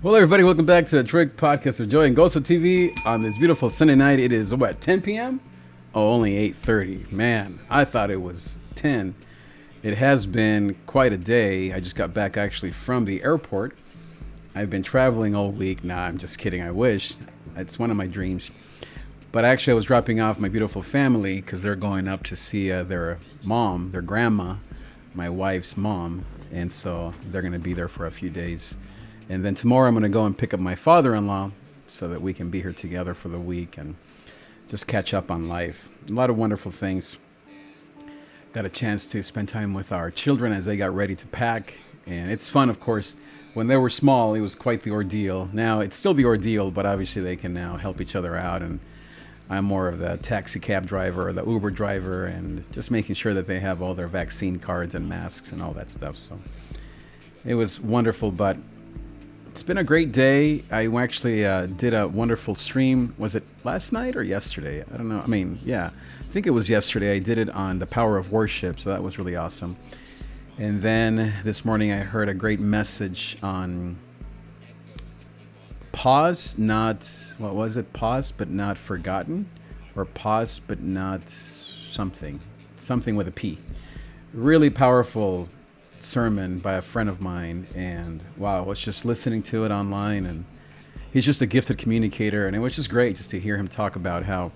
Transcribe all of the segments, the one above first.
Well, everybody, welcome back to a Trick Podcast of Joy and Ghost of TV on this beautiful Sunday night. It is, 10 p.m.? Oh, only 8:30. Man, I thought it was 10. It has been quite a day. I just got back actually from the airport. I've been traveling all week. Nah, I'm just kidding. I wish. It's one of my dreams. But actually, I was dropping off my beautiful family because they're going up to see their mom, their grandma, my wife's mom. And so they're going to be there for a few days. And then tomorrow I'm going to go and pick up my father-in-law so that we can be here together for the week and just catch up on life. A lot of wonderful things. Got a chance to spend time with our children as they got ready to pack. And it's fun, of course. When they were small, it was quite the ordeal. Now it's still the ordeal, but obviously they can now help each other out. And I'm more of the taxi cab driver or the Uber driver and just making sure that they have all their vaccine cards and masks and all that stuff. So it was wonderful, but it's been a great day. I actually did a wonderful stream. Was it last night or yesterday? I don't know. I think it was yesterday. I did it on the power of worship, so that was really awesome. And then this morning I heard a great message on pause, Pause but not forgotten, or pause but not something with a P. Really powerful sermon by a friend of mine, and wow, I was just listening to it online, and he's just a gifted communicator, and it was just great just to hear him talk about how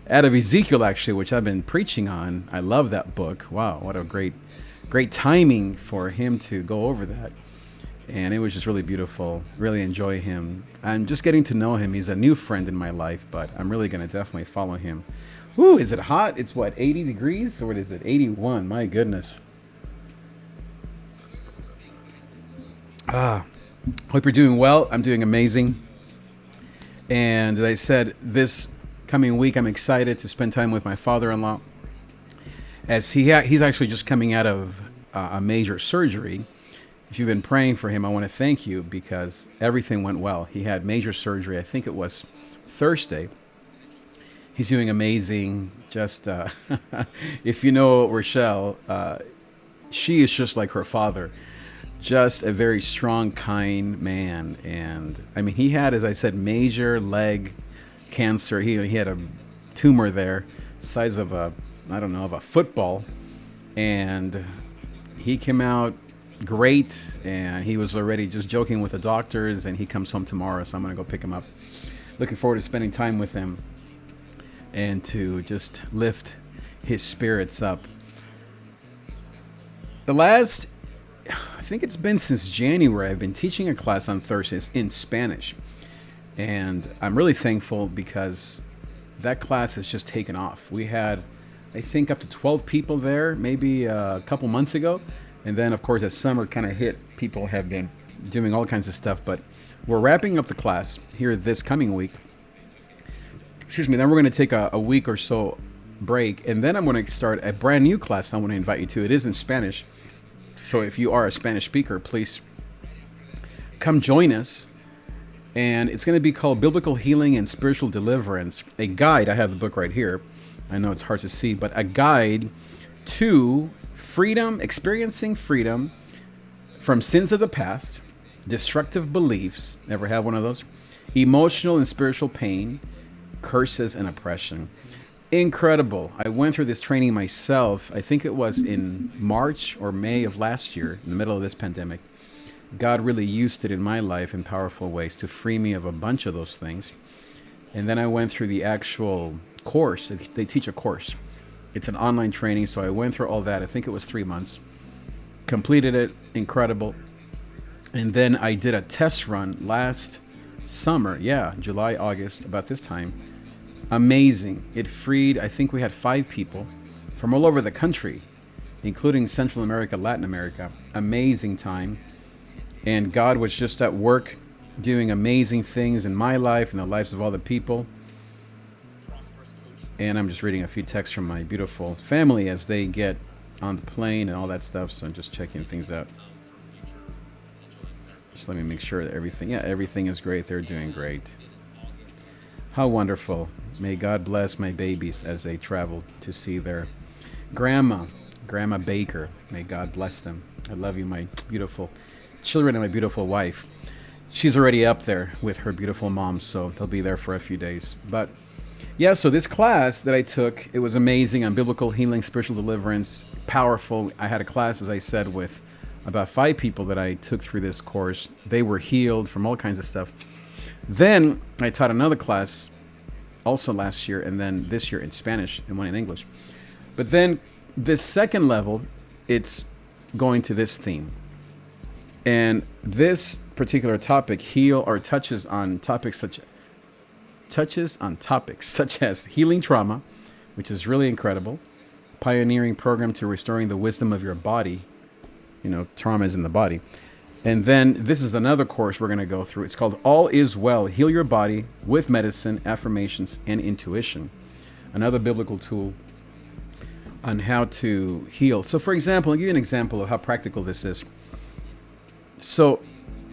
out of Ezekiel, actually, which I've been preaching on. I love that book. Wow, what a great timing for him to go over that. And it was just really beautiful. Really enjoy him. I'm just getting to know him. He's a new friend in my life, but I'm really going to definitely follow him. Ooh, is it hot? It's 80 degrees? Or what is it? 81. My goodness. Hope you're doing well. I'm doing amazing. And as I said, this coming week, I'm excited to spend time with my father-in-law. As he's actually just coming out of a major surgery. If you've been praying for him, I want to thank you because everything went well. He had major surgery. I think it was Thursday. He's doing amazing. Just if you know Rochelle, she is just like her father. Just a very strong, kind man. And I mean, he had, as I said, major leg cancer. He had a tumor there, size of a football. And he came out great. And he was already just joking with the doctors. And he comes home tomorrow, so I'm going to go pick him up. Looking forward to spending time with him and to just lift his spirits up. I think it's been since January, I've been teaching a class on Thursdays in Spanish. And I'm really thankful because that class has just taken off. We had, I think, up to 12 people there, maybe a couple months ago. And then, of course, as summer kind of hit, people have been doing all kinds of stuff. But we're wrapping up the class here this coming week. Then we're going to take a week or so break. And then I'm going to start a brand new class I want to invite you to. It is in Spanish. So if you are a Spanish speaker, please come join us. And it's going to be called Biblical Healing and Spiritual Deliverance, a guide. I have the book right here. I know it's hard to see, but a guide to freedom, experiencing freedom from sins of the past, destructive beliefs, never have one of those, emotional and spiritual pain, curses and oppression. Incredible. I went through this training myself. I think it was in March or May of last year, in the middle of this pandemic. God really used it in my life in powerful ways to free me of a bunch of those things. And then I went through the actual course. They teach a course. It's an online training, so I went through all that. I think it was 3 months. Completed it. Incredible. And then I did a test run last summer. Yeah, July, August, about this time. Amazing. It freed, I think we had 5 people from all over the country, including Central America, Latin America. Amazing time. And God was just at work doing amazing things in my life and the lives of all the people. And I'm just reading a few texts from my beautiful family as they get on the plane and all that stuff. So I'm just checking things out. Just let me make sure that everything is great. They're doing great. How wonderful. May God bless my babies as they travel to see their grandma Baker. May God bless them. I love you, my beautiful children and my beautiful wife. she's already up there with her beautiful mom, so they'll be there for a few days. But yeah, so this class that I took, it was amazing on biblical healing, spiritual deliverance, powerful. I had a class, as I said, with about 5 people that I took through this course. They were healed from all kinds of stuff. Then I taught another class also last year, and then this year in Spanish and one in English. But then this second level, it's going to this theme. And this particular topic touches on topics such as healing trauma, which is really incredible, pioneering program to restoring the wisdom of your body. You know, trauma is in the body. And then this is another course we're going to go through. It's called All Is Well, Heal Your Body with Medicine, Affirmations, and Intuition. Another biblical tool on how to heal. So for example, I'll give you an example of how practical this is. So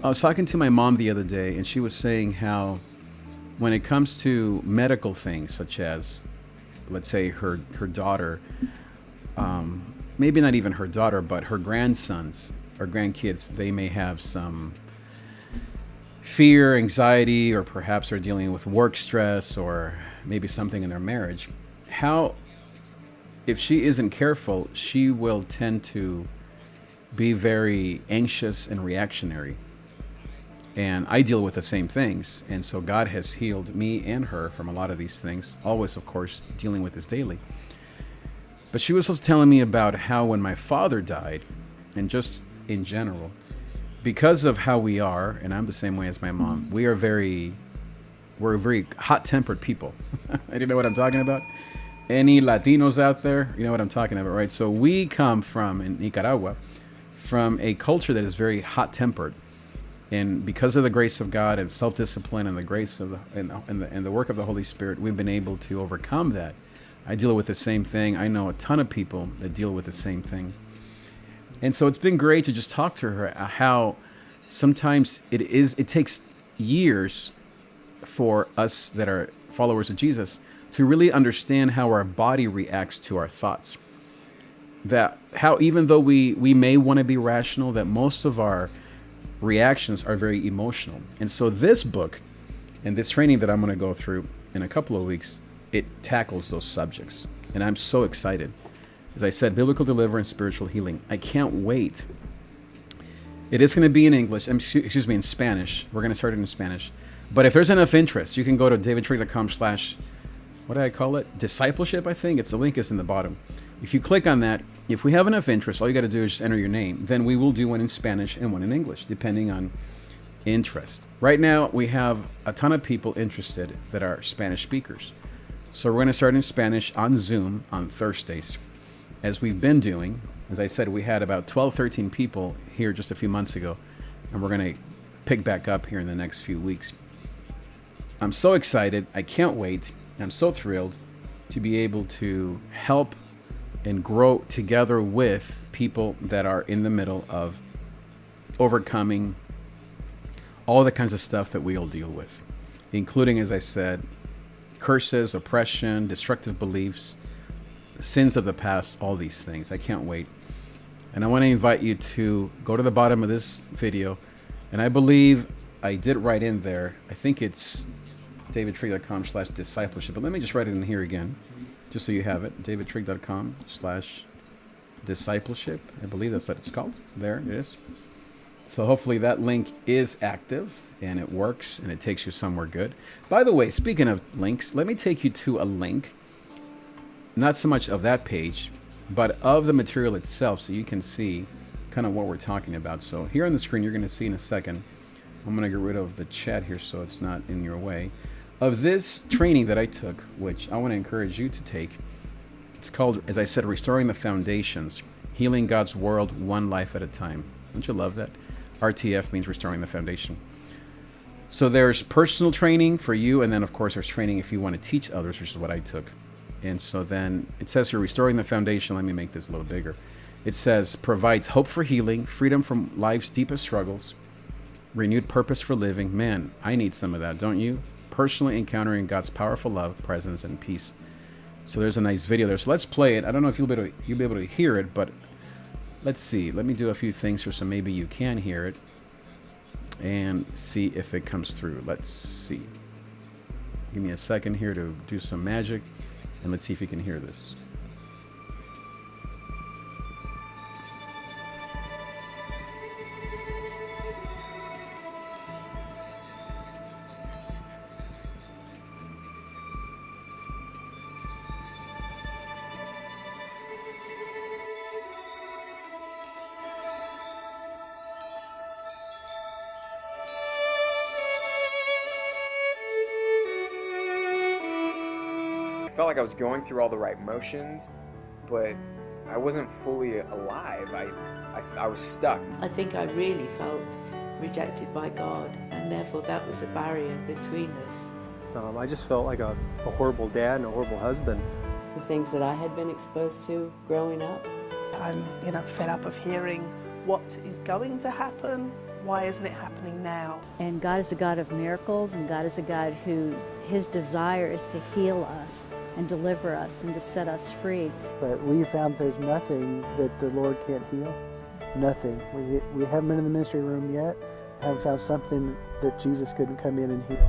I was talking to my mom the other day, and she was saying how when it comes to medical things, such as, let's say, her daughter, maybe not even her daughter, but her grandsons or grandkids, they may have some fear, anxiety, or perhaps are dealing with work stress or maybe something in their marriage. How, if she isn't careful, she will tend to be very anxious and reactionary. And I deal with the same things. And so God has healed me and her from a lot of these things, always, of course, dealing with this daily. But she was also telling me about how when my father died, and just in general, because of how we are, and I'm the same way as my mom, we're very hot-tempered people. I don't know what I'm talking about. Any Latinos out there, you know what I'm talking about, right? So we come from, in Nicaragua, from a culture that is very hot-tempered. And because of the grace of God and self-discipline and the grace of the work of the Holy Spirit, we've been able to overcome that. I deal with the same thing. I know a ton of people that deal with the same thing. And so it's been great to just talk to her how sometimes it takes years for us that are followers of Jesus to really understand how our body reacts to our thoughts. That how even though we may want to be rational, that most of our reactions are very emotional. And so this book and this training that I'm going to go through in a couple of weeks, it tackles those subjects. And I'm so excited. As I said, biblical deliverance, spiritual healing. I can't wait. It is going to be in English, in Spanish. We're going to start it in Spanish. But if there's enough interest, you can go to davidtrigg.com/ what do I call it? Discipleship, I think. The link is in the bottom. If you click on that, if we have enough interest, all you got to do is just enter your name. Then we will do one in Spanish and one in English, depending on interest. Right now, we have a ton of people interested that are Spanish speakers. So we're going to start in Spanish on Zoom on Thursdays, as we've been doing. As I said, we had about 12, 13 people here just a few months ago, and we're going to pick back up here in the next few weeks. I'm so excited. I can't wait. I'm so thrilled to be able to help and grow together with people that are in the middle of overcoming all the kinds of stuff that we all deal with, including, as I said, curses, oppression, destructive beliefs, sins of the past, all these things. I can't wait. And I want to invite you to go to the bottom of this video. And I believe I did write in there, I think it's davidtrigg.com/discipleship. But let me just write it in here again, just so you have it. davidtrigg.com/discipleship. I believe that's what it's called. There it is. So hopefully that link is active and it works and it takes you somewhere good. By the way, speaking of links, let me take you to a link, not so much of that page, but of the material itself, so you can see kind of what we're talking about. So here on the screen, you're going to see in a second, I'm going to get rid of the chat here so it's not in your way, of this training that I took, which I want to encourage you to take. It's called, as I said, Restoring the Foundations, Healing God's World One Life at a Time. Don't you love that? RTF means Restoring the Foundation. So there's personal training for you, and then of course there's training if you want to teach others, which is what I took. And so then it says here, Restoring the Foundation. Let me make this a little bigger. It says, provides hope for healing, freedom from life's deepest struggles, renewed purpose for living. Man, I need some of that, don't you? Personally encountering God's powerful love, presence, and peace. So there's a nice video there. So let's play it. I don't know if you'll be able to hear it, but let's see. Let me do a few things here so maybe you can hear it. and see if it comes through. Let's see. Give me a second here to do some magic, and let's see if you can hear this. I felt like I was going through all the right motions, but I wasn't fully alive. I was stuck. I think I really felt rejected by God, and therefore that was a barrier between us. I just felt like a horrible dad and a horrible husband. The things that I had been exposed to growing up. I'm, fed up of hearing what is going to happen. Why isn't it happening now? And God is a God of miracles, and God is a God who His desire is to heal us and deliver us and to set us free. But we found there's nothing that the Lord can't heal. Nothing. We haven't been in the ministry room yet. Haven't found something that Jesus couldn't come in and heal.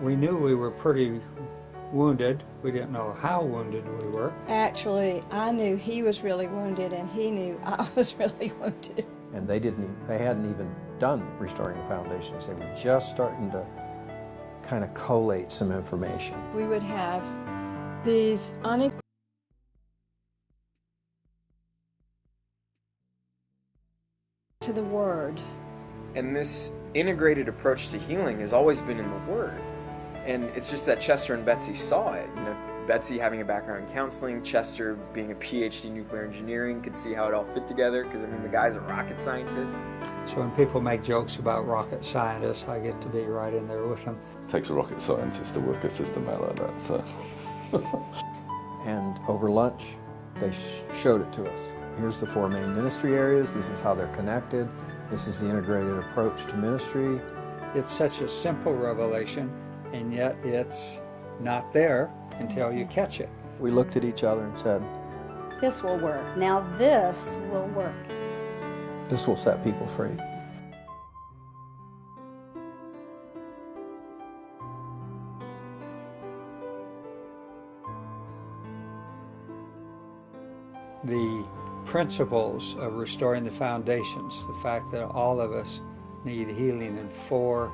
We knew we were pretty wounded. We didn't know how wounded we were. Actually, I knew he was really wounded, and he knew I was really wounded. And they hadn't even done Restoring the Foundations. They were just starting to kind of collate some information. We would have these to the Word. And this integrated approach to healing has always been in the Word. And it's just that Chester and Betsy saw it. Betsy having a background in counseling, Chester being a PhD in nuclear engineering, could see how it all fit together, because the guy's a rocket scientist. So when people make jokes about rocket scientists, I get to be right in there with them. It takes a rocket scientist to work a system out like that, so. And over lunch, they showed it to us. Here's the 4 main ministry areas. This is how they're connected. This is the integrated approach to ministry. It's such a simple revelation, and yet it's not there until you catch it. We looked at each other and said, This will work. Now this will work. this will set people free. The principles of restoring the foundations, the fact that all of us need healing in 4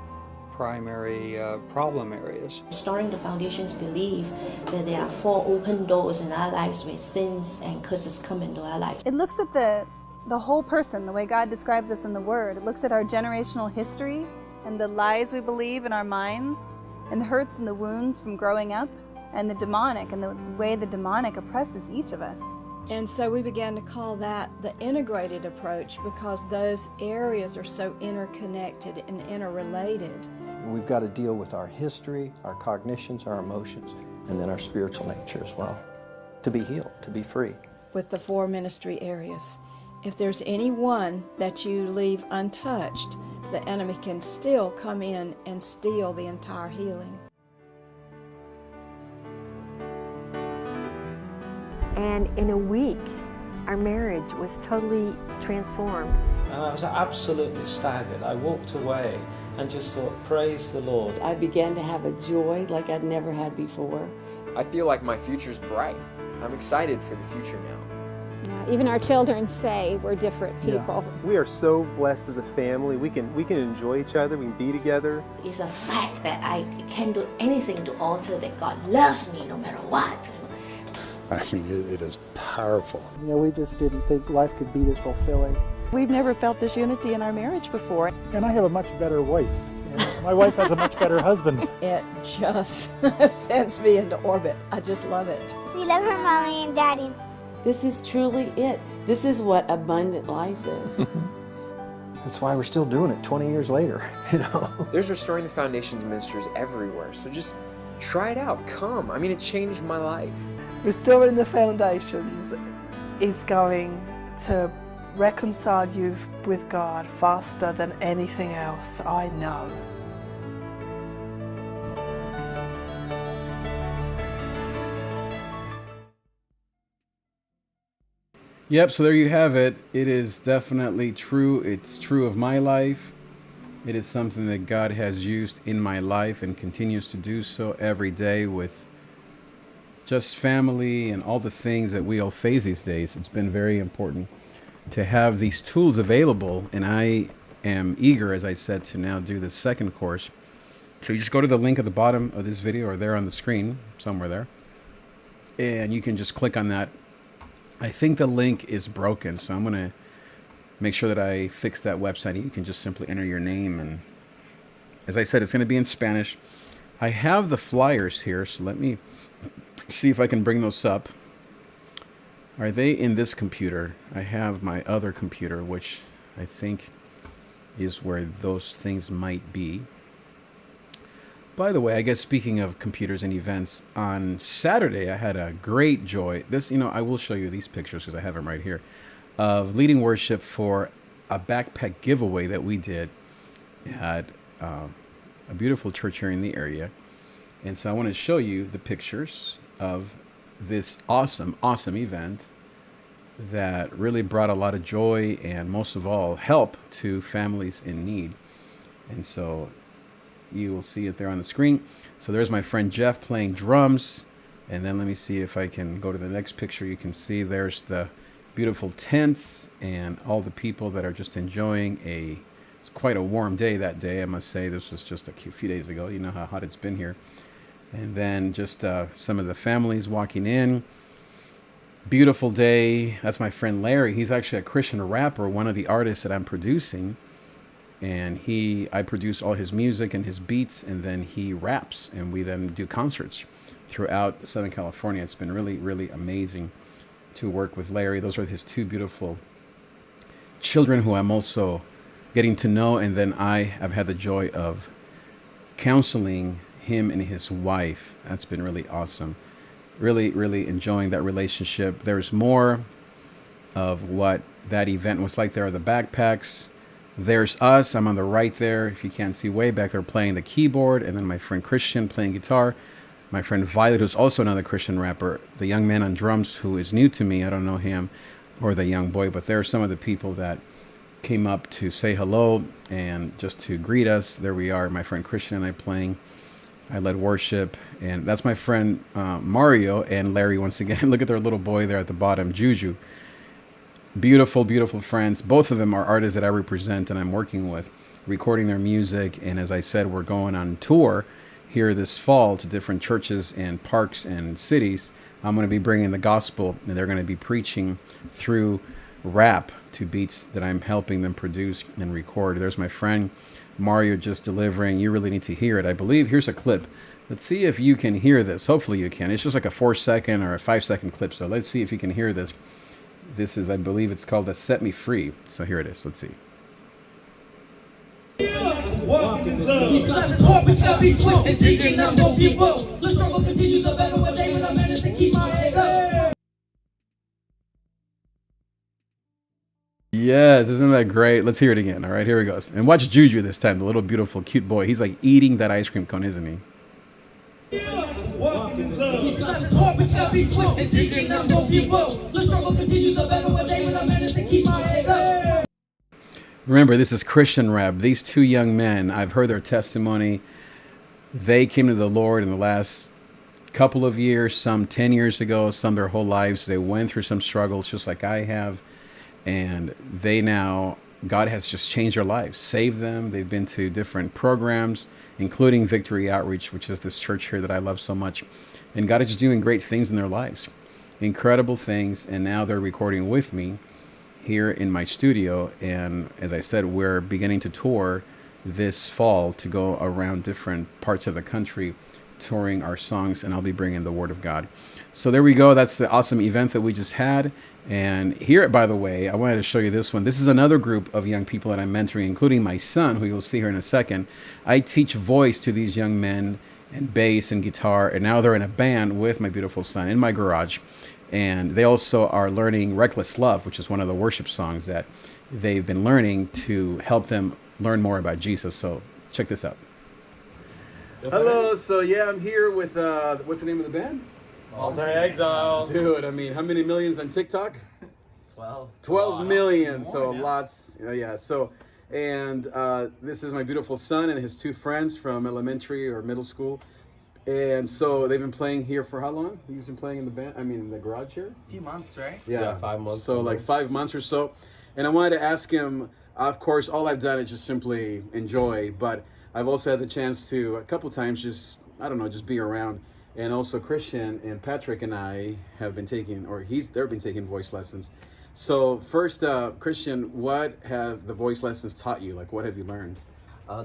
primary problem areas. Restoring the Foundations believe that there are 4 open doors in our lives where sins and curses come into our lives. It looks at the whole person, the way God describes us in the Word. It looks at our generational history and the lies we believe in our minds and the hurts and the wounds from growing up and the demonic and the way the demonic oppresses each of us. And so we began to call that the integrated approach, because those areas are so interconnected and interrelated. We've got to deal with our history, our cognitions, our emotions, and then our spiritual nature as well, to be healed, to be free. With the 4 ministry areas, if there's any one that you leave untouched, the enemy can still come in and steal the entire healing. And in a week, our marriage was totally transformed. And I was absolutely staggered. I walked away and just thought, praise the Lord. I began to have a joy like I'd never had before. I feel like my future's bright. I'm excited for the future now. Even our children say we're different people. Yeah. We are so blessed as a family. We can enjoy each other. We can be together. It's a fact that I can do anything to alter that God loves me no matter what. I mean, it is powerful. We just didn't think life could be this fulfilling. We've never felt this unity in our marriage before. And I have a much better wife. My wife has a much better husband. It just sends me into orbit. I just love it. We love her mommy and daddy. This is truly it. This is what abundant life is. That's why we're still doing it 20 years later, There's Restoring the Foundations ministers everywhere, so just try it out. Come. It changed my life. Restoring the Foundations is going to reconcile you with God faster than anything else I know. Yep, so there you have it. It is definitely true. It's true of my life. It is something that God has used in my life and continues to do so every day with just family and all the things that we all face these days. It's been very important to have these tools available, and I am eager, as I said, to now do the second course. So you just go to the link at the bottom of this video or there on the screen, somewhere there, and you can just click on that. I think the link is broken, so I'm going to make sure that I fix that website. You can just simply enter your name, and as I said, it's going to be in Spanish. I have the flyers here, so let me see if I can bring those up. Are they in this computer? I have my other computer, which I think is where those things might be. By the way, I guess speaking of computers and events, on Saturday I had a great joy. This, I will show you these pictures because I have them right here, of leading worship for a backpack giveaway that we did at a beautiful church here in the area. And so I want to show you the pictures of this awesome event that really brought a lot of joy and, most of all, help to families in need. And so you will see it there on the screen. So there's my friend Jeff playing drums. And then let me see if I can go to the next picture. You can see there's the beautiful tents and all the people that are just enjoying it's quite a warm day that day, I must say. This was just a few days ago. You know how hot it's been here. And then just some of the families walking in. Beautiful day. That's my friend Larry. He's actually a Christian rapper, one of the artists that I'm producing. And I produce all his music and his beats, and then he raps, and we then do concerts throughout Southern California. It's been really, really amazing to work with Larry. Those are his two beautiful children who I'm also getting to know, and then I have had the joy of counseling him and his wife. That's been really awesome. Really, really enjoying that relationship. There's more of what that event was like. There are the backpacks. There's us. I'm on the right there. If you can't see, way back there playing the keyboard. And then my friend Christian playing guitar. My friend Violet, who's also another Christian rapper. The young man on drums who is new to me. I don't know him or the young boy. But there are some of the people that came up to say hello and just to greet us. There we are. My friend Christian and I playing. I led worship. And that's my friend Mario and Larry once again. Look at their little boy there at the bottom, Juju. Beautiful, beautiful friends. Both of them are artists that I represent and I'm working with, recording their music. And as I said, we're going on tour here this fall to different churches and parks and cities. I'm going to be bringing the gospel, and they're going to be preaching through rap to beats that I'm helping them produce and record. There's my friend Mario just delivering. You really need to hear it. I believe here's a clip. Let's see if you can hear this. Hopefully you can. It's just like a 4-second or a 5-second clip. So let's see if you can hear this. This is, I believe it's called the Set Me Free. So here it is. Let's see. Yes, isn't that great? Let's hear it again. All right, here he goes. And watch Juju this time, the little beautiful cute boy. He's like eating that ice cream cone, isn't he? Remember, this is Christian rap. These two young men, I've heard their testimony. They came to the Lord in the last couple of years, some 10 years ago, some their whole lives. They went through some struggles just like I have. And they now, God has just changed their lives, saved them. They've been to different programs, including Victory Outreach, which is this church here that I love so much. And God is just doing great things in their lives, incredible things. And now they're recording with me here in my studio. And as I said, we're beginning to tour this fall to go around different parts of the country, touring our songs, and I'll be bringing the Word of God. So there we go. That's the awesome event that we just had. And here, by the way, I wanted to show you this one. This is another group of young people that I'm mentoring, including my son, who you'll see here in a second. I teach voice to these young men and bass and guitar, and now they're in a band with my beautiful son in my garage. And they also are learning Reckless Love, which is one of the worship songs that they've been learning to help them learn more about Jesus. So check this out. Hello. So yeah, I'm here with, what's the name of the band? Altar Exile. Dude, I mean, how many millions on TikTok? 12. 12 million. More, So yeah. lots. Yeah. So, and this is my beautiful son and his two friends from elementary or middle school. And so they've been playing here for how long? You've been playing in the band? I mean, in the garage here? A few months, right? Yeah, 5 months. So like 5 months or so. And I wanted to ask him, of course, all I've done is just simply enjoy, but I've also had the chance to a couple times just, I don't know, just be around. And also Christian and Patrick and I have been taking, they've been taking voice lessons. So first, Christian, what have the voice lessons taught you? Like, what have you learned?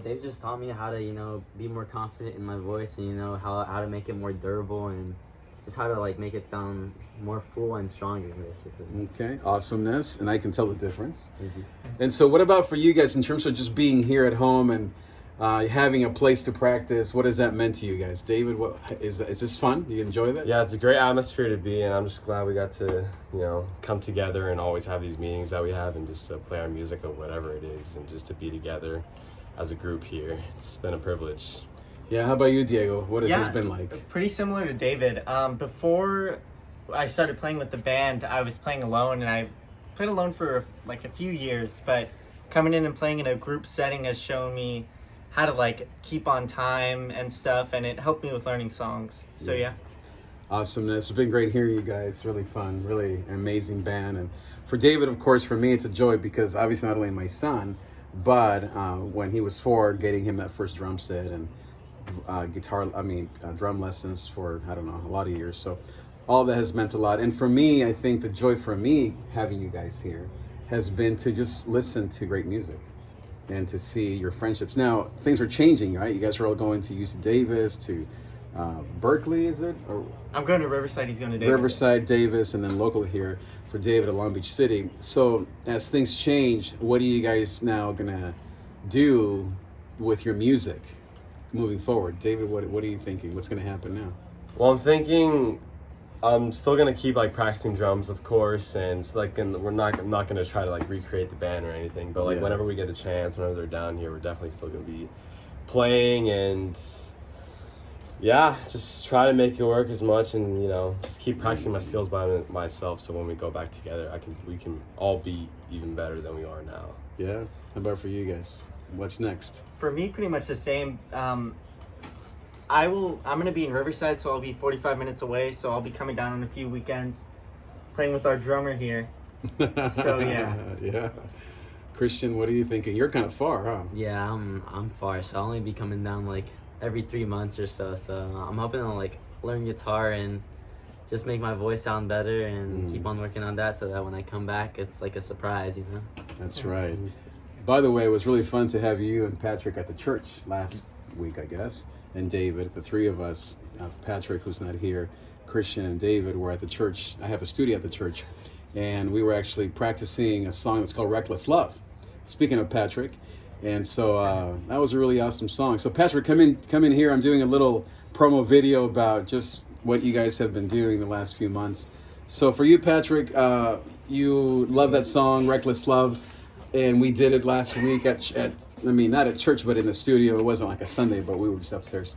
They've just taught me how to, be more confident in my voice and, how to make it more durable and just how to, make it sound more full and stronger, basically. Okay, awesomeness, and I can tell the difference. Mm-hmm. And so what about for you guys in terms of just being here at home and having a place to practice? What has that meant to you guys? David, what is this fun? Do you enjoy that? Yeah, it's a great atmosphere to be in. I'm just glad we got to, come together and always have these meetings that we have and just play our music or whatever it is and just to be together as a group here. It's been a privilege. Yeah, how about you, Diego? What has this been like? Pretty similar to David. Before I started playing with the band, I was playing alone, and I played alone for a few years, but coming in and playing in a group setting has shown me how to keep on time and stuff, and it helped me with learning songs. So yeah. Awesomeness. It's been great hearing you guys. Really fun, really amazing band. And for David, of course, for me, it's a joy because obviously not only my son, but when he was 4, getting him that first drum set and drum lessons for, I don't know, a lot of years. So all that has meant a lot. And for me, I think the joy for me having you guys here has been to just listen to great music and to see your friendships. Now, things are changing, right? You guys are all going to UC Davis, to Berkeley, is it? Or I'm going to Riverside, he's going to Davis. Riverside, Davis, and then local here for David at Long Beach City. So as things change, what are you guys now gonna do with your music moving forward? David, what are you thinking? What's gonna happen now? Well, I'm thinking I'm still gonna keep practicing drums, of course, and I'm not gonna try to recreate the band or anything. But Yeah. whenever we get a chance, whenever they're down here, we're definitely still gonna be playing and just try to make it work as much and just keep practicing my skills by myself. So when we go back together, we can all be even better than we are now. Yeah. How about for you guys? What's next? For me, pretty much the same. I'm going to be in Riverside, so I'll be 45 minutes away. So I'll be coming down on a few weekends, playing with our drummer here. So yeah. Yeah. Christian, what are you thinking? You're kind of far, huh? Yeah, I'm far, so I'll only be coming down every 3 months or so. So I'm hoping to learn guitar and just make my voice sound better and keep on working on that so that when I come back, it's a surprise, That's right. By the way, it was really fun to have you and Patrick at the church last week, I guess, and David, the three of us, Patrick, who's not here, Christian and David were at the church. I have a studio at the church, and we were actually practicing a song that's called Reckless Love. Speaking of Patrick, and so that was a really awesome song. So Patrick, come in here. I'm doing a little promo video about just what you guys have been doing the last few months. So for you, Patrick, you love that song, Reckless Love, and we did it last week not at church, but in the studio. It wasn't like a Sunday, but we were just upstairs.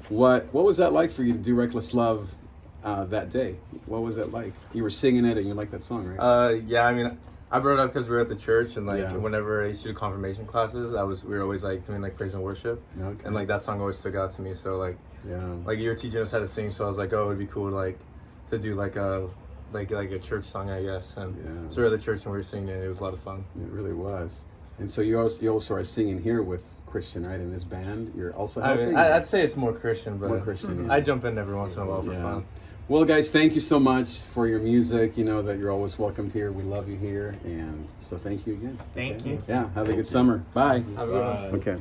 What was that like for you to do Reckless Love that day? What was that like? You were singing it and you liked that song, right? Yeah, I brought it up because we were at the church and whenever I used to do confirmation classes, we were always doing praise and worship, and that song always stuck out to me. So you were teaching us how to sing, so I was like, oh, it'd be cool to do a church song, I guess. And so we were at the church and we were singing it. It was a lot of fun. It really was. And so you also are singing here with Christian, right? In this band, you're also helping. I'd say it's more Christian, but more Christian, yeah. I jump in every once in a while for fun. Well, guys, thank you so much for your music. You know that you're always welcomed here. We love you here, and so thank you again. Thank you. Yeah, have a good summer. Bye. Have a good one. Okay.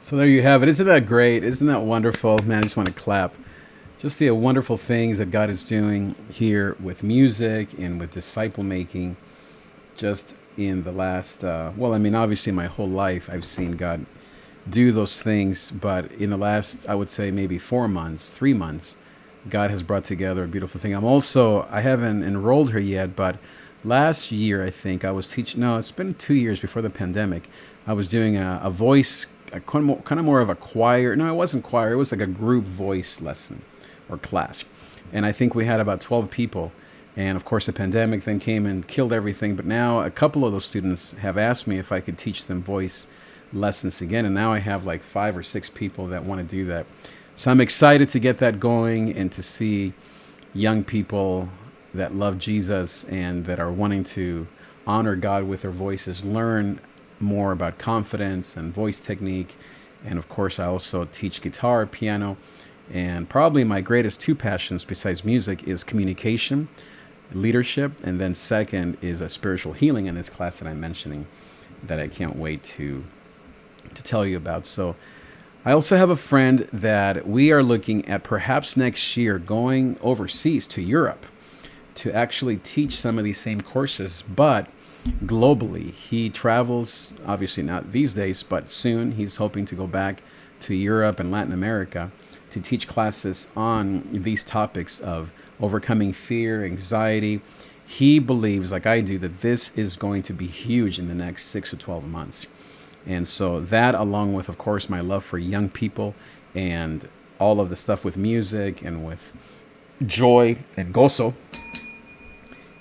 So there you have it. Isn't that great? Isn't that wonderful? Man, I just want to clap. Just the wonderful things that God is doing here with music and with disciple making. Just in the last, obviously my whole life I've seen God do those things, but in the last, I would say maybe 3 months, God has brought together a beautiful thing. I haven't enrolled her yet, but last year, I think I was teaching, it's been 2 years before the pandemic. I was doing a voice, kind of more of a choir. No, it wasn't choir. It was like a group voice lesson or class. And I think we had about 12 people. And of course, the pandemic then came and killed everything. But now a couple of those students have asked me if I could teach them voice lessons again. And now I have like 5 or 6 people that want to do that. So I'm excited to get that going and to see young people that love Jesus and that are wanting to honor God with their voices, learn more about confidence and voice technique. And of course, I also teach guitar, piano, and probably my greatest 2 passions besides music is communication, leadership, and then second is a spiritual healing in this class that I'm mentioning that I can't wait to tell you about. So I also have a friend that we are looking at perhaps next year going overseas to Europe to actually teach some of these same courses, but globally. He travels, obviously not these days, but soon he's hoping to go back to Europe and Latin America to teach classes on these topics of overcoming fear, anxiety. He believes, like I do, that this is going to be huge in the next 6 to 12 months. And so that, along with, of course, my love for young people and all of the stuff with music and with joy and gozo,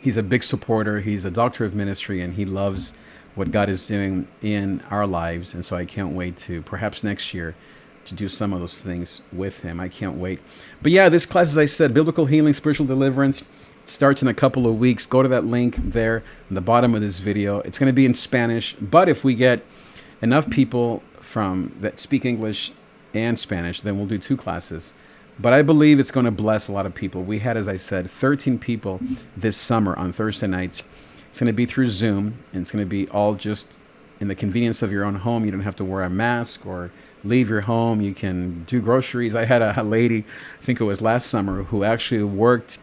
he's a big supporter. He's a doctor of ministry, and he loves what God is doing in our lives. And so I can't wait to, perhaps next year, to do some of those things with him. I can't wait. But yeah, this class, as I said, Biblical Healing, Spiritual Deliverance, starts in a couple of weeks. Go to that link there at the bottom of this video. It's going to be in Spanish, but if we get enough people that speak English and Spanish, then we'll do 2 classes. But I believe it's going to bless a lot of people. We had, as I said, 13 people this summer on Thursday nights. It's going to be through Zoom, and it's going to be all just in the convenience of your own home. You don't have to wear a mask or leave your home. You can do groceries. I had a lady, I think it was last summer, who actually worked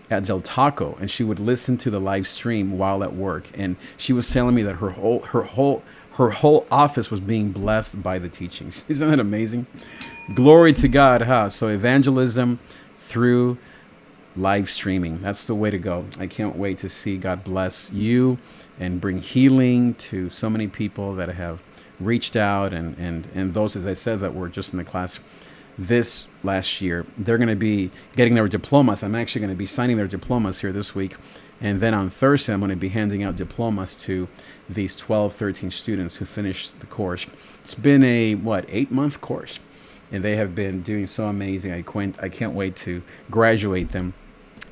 at Del Taco, and she would listen to the live stream while at work. And she was telling me that her whole office was being blessed by the teachings. Isn't that amazing? Glory to God, huh? So evangelism through live streaming. That's the way to go. I can't wait to see God bless you and bring healing to so many people that have reached out, and those, as I said, that were just in the class this last year. They're going to be getting their diplomas. I'm actually going to be signing their diplomas here this week. And then on Thursday, I'm going to be handing out diplomas to these 12, 13 students who finished the course. It's been a, 8-month course. And they have been doing so amazing. I can't wait to graduate them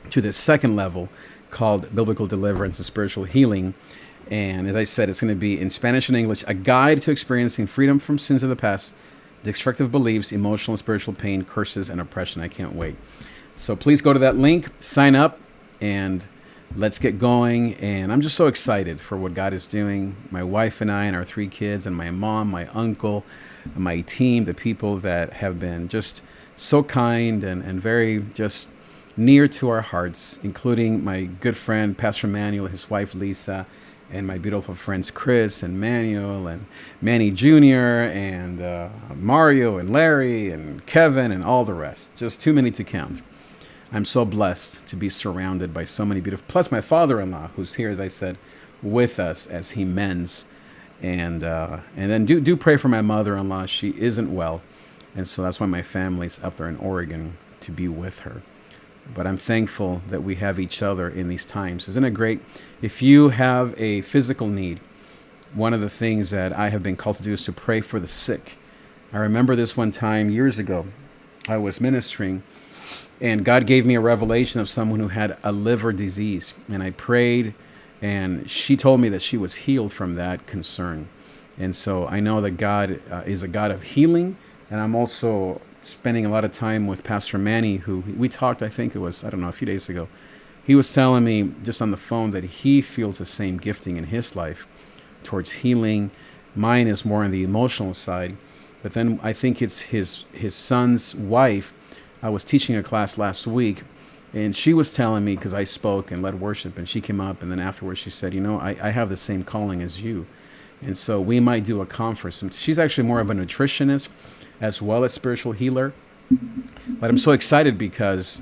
to the second level called Biblical Deliverance and Spiritual Healing. And as I said, it's going to be in Spanish and English, a guide to experiencing freedom from sins of the past, destructive beliefs, emotional and spiritual pain, curses, and oppression. I can't wait. So please go to that link, sign up, and let's get going. And I'm just so excited for what God is doing. My wife and I and our 3 kids and my mom, my uncle, my team, the people that have been just so kind and very just near to our hearts, including my good friend, Pastor Manuel, his wife, Lisa, and my beautiful friends, Chris and Manuel and Manny Jr. and Mario and Larry and Kevin and all the rest. Just too many to count. I'm so blessed to be surrounded by so many beautiful, plus my father-in-law, who's here, as I said, with us as he mends. And then do pray for my mother-in-law. She isn't well, and so that's why my family's up there in Oregon to be with her. But I'm thankful that we have each other in these times. Isn't it great? If you have a physical need, one of the things that I have been called to do is to pray for the sick. I remember this one time years ago. I was ministering, and God gave me a revelation of someone who had a liver disease. And I prayed, and she told me that she was healed from that concern. And so I know that God is a God of healing. And I'm also spending a lot of time with Pastor Manny, who we talked, I think it was, a few days ago. He was telling me just on the phone that he feels the same gifting in his life towards healing. Mine is more on the emotional side. But then I think it's his son's wife. I was teaching a class last week, and she was telling me, because I spoke and led worship, and she came up, and then afterwards she said, I have the same calling as you. And so we might do a conference. And she's actually more of a nutritionist as well as spiritual healer. But I'm so excited because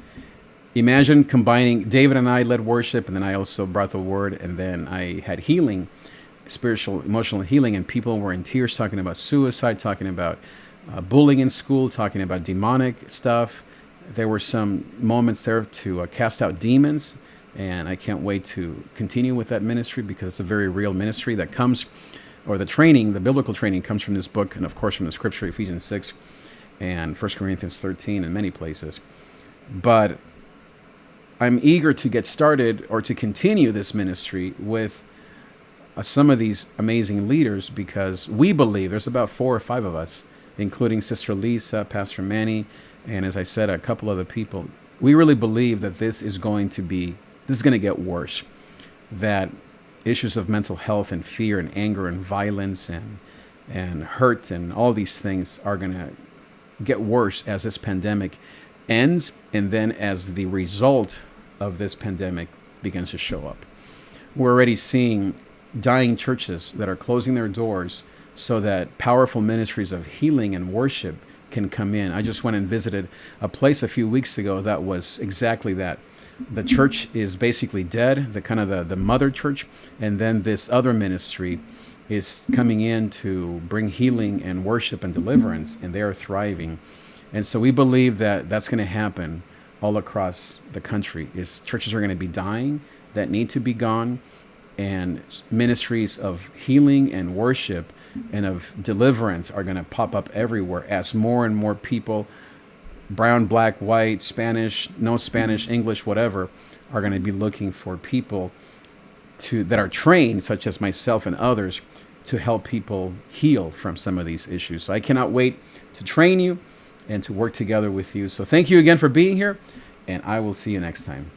imagine combining, David and I led worship, and then I also brought the word, and then I had healing, spiritual, emotional healing, and people were in tears talking about suicide, talking about bullying in school, talking about demonic stuff, there were some moments there to cast out demons, and I can't wait to continue with that ministry because it's a very real ministry that comes, or the training, the biblical training comes from this book, and of course from the scripture, Ephesians 6 and 1 Corinthians 13 and many places. But I'm eager to get started or to continue this ministry with some of these amazing leaders, because we believe there's about 4 or 5 of us, including Sister Lisa, Pastor Manny, and as I said, a couple other people. We really believe that this is going to get worse, that issues of mental health and fear and anger and violence and hurt and all these things are going to get worse as this pandemic ends, and then as the result of this pandemic begins to show up. We're already seeing dying churches that are closing their doors so that powerful ministries of healing and worship can come in. I just went and visited a place a few weeks ago that was exactly that. The church is basically dead, the mother church, and then this other ministry is coming in to bring healing and worship and deliverance, and they are thriving. And so we believe that that's going to happen all across the country. Churches are going to be dying that need to be gone, and ministries of healing and worship and of deliverance are going to pop up everywhere as more and more people, brown, black, white, Spanish, no Spanish, English, whatever, are going to be looking for people that are trained, such as myself and others, to help people heal from some of these issues. So I cannot wait to train you and to work together with you. So thank you again for being here, and I will see you next time.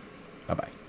Bye-bye.